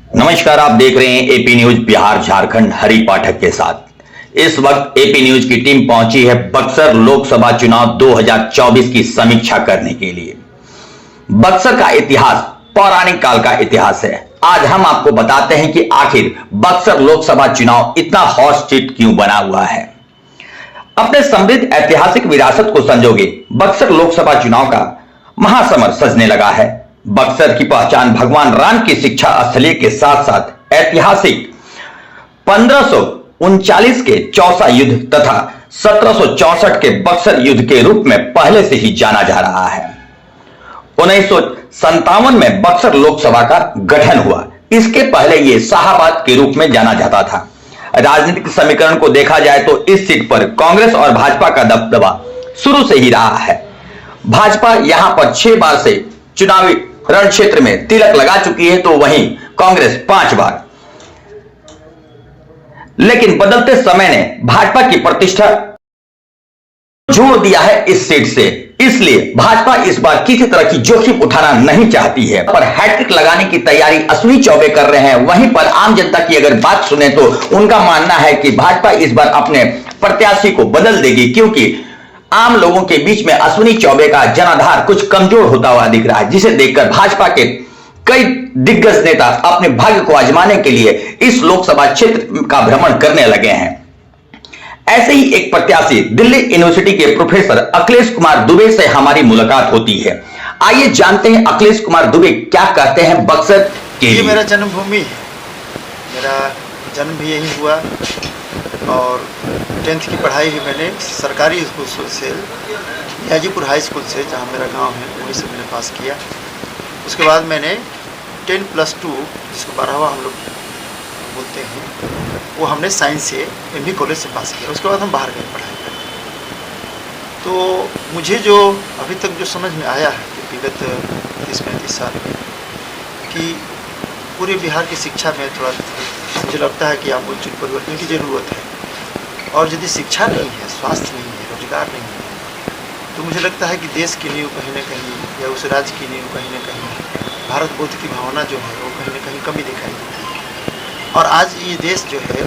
नमस्कार, आप देख रहे हैं एपी न्यूज बिहार झारखंड हरि पाठक के साथ। इस वक्त एपी न्यूज की टीम पहुंची है बक्सर लोकसभा चुनाव 2024 की समीक्षा करने के लिए। बक्सर का इतिहास पौराणिक काल का इतिहास है। आज हम आपको बताते हैं कि आखिर बक्सर लोकसभा चुनाव इतना हॉट सीट क्यों बना हुआ है। अपने समृद्ध ऐतिहासिक विरासत को संजोगे बक्सर लोकसभा चुनाव का महासमर सजने लगा है। बक्सर की पहचान भगवान राम की शिक्षा स्थलीय के साथ साथ ऐतिहासिक 1539 के चौसा युद्ध तथा 1764 के बक्सर युद्ध के रूप में पहले से ही जाना जा रहा है। 1957 में बक्सर लोकसभा का गठन हुआ। इसके पहले यह शाहाबाद के रूप में जाना जाता था। राजनीतिक समीकरण को देखा जाए तो इस सीट पर कांग्रेस और भाजपा का दबदबा शुरू से ही रहा है। भाजपा यहां पर 6 बार से चुनावी रण क्षेत्र में तिलक लगा चुकी है, तो वहीं कांग्रेस 5 बार। लेकिन बदलते समय ने भाजपा की प्रतिष्ठा जोड़ दिया है इस सीट से। इसलिए भाजपा इस बार किसी तरह की जोखिम उठाना नहीं चाहती है। पर हैट्रिक लगाने की तैयारी अश्विनी चौबे कर रहे हैं। वहीं पर आम जनता की अगर बात सुने तो उनका मानना है कि भाजपा इस बार अपने प्रत्याशी को बदल देगी, क्योंकि आम लोगों के बीच में अश्विनी चौबे का जनाधार कुछ कमजोर होता हुआ दिख रहा है, जिसे देखकर भाजपा के कई दिग्गज नेता अपने भाग्य को आजमाने के लिए इस लोकसभा क्षेत्र का भ्रमण करने लगे हैं। ऐसे ही एक प्रत्याशी दिल्ली यूनिवर्सिटी के प्रोफेसर अखिलेश कुमार दुबे से हमारी मुलाकात होती है। आइए जानते हैं अखिलेश कुमार दुबे क्या कहते हैं बक्सर के लिए। ये मेरा जन्मभूमि है, मेरा जन्म भी यही हुआ और 10th की पढ़ाई भी मैंने सरकारी स्कूल से याजीपुर हाई स्कूल से, जहाँ मेरा गांव है, वहीं से मैंने पास किया। उसके बाद मैंने 10+2 जिसको 12वां हम लोग बोलते हैं, वो हमने साइंस से MB कॉलेज से पास किया। उसके बाद हम बाहर गए पढ़ाई करने। तो मुझे जो अभी तक जो समझ में आया है कि विगत 30-35 साल में कि पूरे बिहार की शिक्षा में थोड़ा मुझे लगता है कि आमूल परिवर्तन की ज़रूरत है। और यदि शिक्षा नहीं है, स्वास्थ्य नहीं है, रोजगार नहीं है, तो मुझे लगता है कि देश की नींव कहीं न कहीं या उस राज्य की नींव कहीं न कहीं भारत बोध की भावना जो है वो कहीं न कहीं कमी दिखाई देती है। और आज ये देश जो है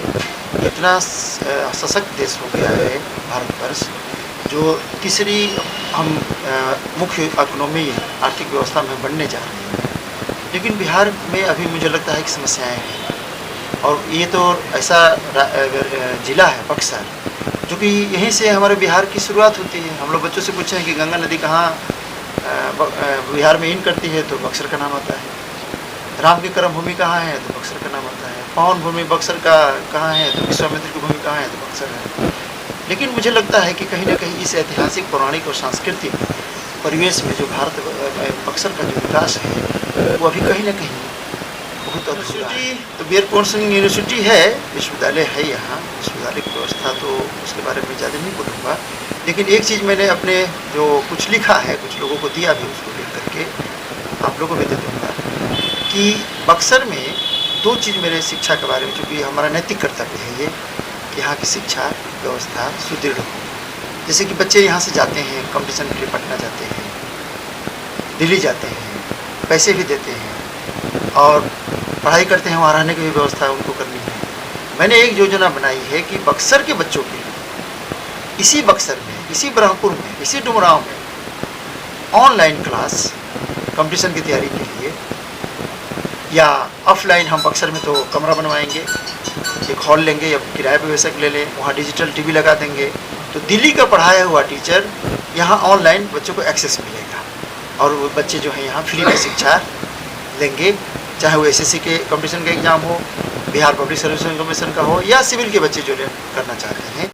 इतना सशक्त देश हो गया है भारतवर्ष, जो तीसरी हम मुख्य इकोनॉमी आर्थिक व्यवस्था में बनने जा रहे हैं। लेकिन बिहार में अभी मुझे लगता है कि समस्याएं हैं। और ये तो ऐसा ज़िला है बक्सर, जो कि यहीं से हमारे बिहार की शुरुआत होती है। हम लोग बच्चों से पूछे हैं कि गंगा नदी कहाँ बिहार में इन करती है, तो बक्सर का नाम आता है। राम की कर्म भूमि कहाँ है, तो बक्सर का नाम आता है। पावन भूमि बक्सर का कहाँ है, तो विश्वामित्र की भूमि कहाँ है, तो बक्सर है। लेकिन मुझे लगता है कि कहीं ना कहीं इस ऐतिहासिक, पौराणिक और सांस्कृतिक परिवेश में जो भारत बक्सर का जो विकास है वो अभी कहीं ना कहीं बहुत अधूरा है। तो B R Pawan Singh university है, विश्वविद्यालय है यहाँ। विश्वविद्यालय की व्यवस्था तो उसके बारे में ज़्यादा नहीं बोलूँगा, लेकिन एक चीज़ मैंने अपने जो कुछ लिखा है, कुछ लोगों को दिया भी, उसको लिख करके आप लोगों को भी दे दूँगा कि बक्सर में 2 चीज़ मेरे शिक्षा के बारे में, चूँकि हमारा नैतिक कर्तव्य है ये कि यहाँ की शिक्षा व्यवस्था सुदृढ़ हो। जैसे कि बच्चे यहाँ से जाते हैं कंपटीशन के लिए, पटना जाते हैं, दिल्ली जाते हैं, पैसे भी देते हैं और पढ़ाई करते हैं, वहाँ रहने की भी व्यवस्था उनको करनी है। मैंने एक योजना बनाई है कि बक्सर के बच्चों के लिए इसी बक्सर में, इसी ब्रह्मपुर में, इसी डुमरांव में ऑनलाइन क्लास कंपटीशन की तैयारी के लिए, या ऑफलाइन हम बक्सर में तो कमरा बनवाएंगे, एक हॉल लेंगे या किराए पे वैसे ले लें, वहाँ डिजिटल टीवी लगा देंगे, तो दिल्ली का पढ़ाया हुआ टीचर यहाँ ऑनलाइन बच्चों को एक्सेस मिलेगा और वो बच्चे जो हैं यहाँ फ्री में शिक्षा लेंगे, चाहे वो SSC के कंपटीशन का एग्ज़ाम हो, बिहार पब्लिक सर्विस कमीशन का हो, या सिविल के बच्चे जो करना चाहते हैं।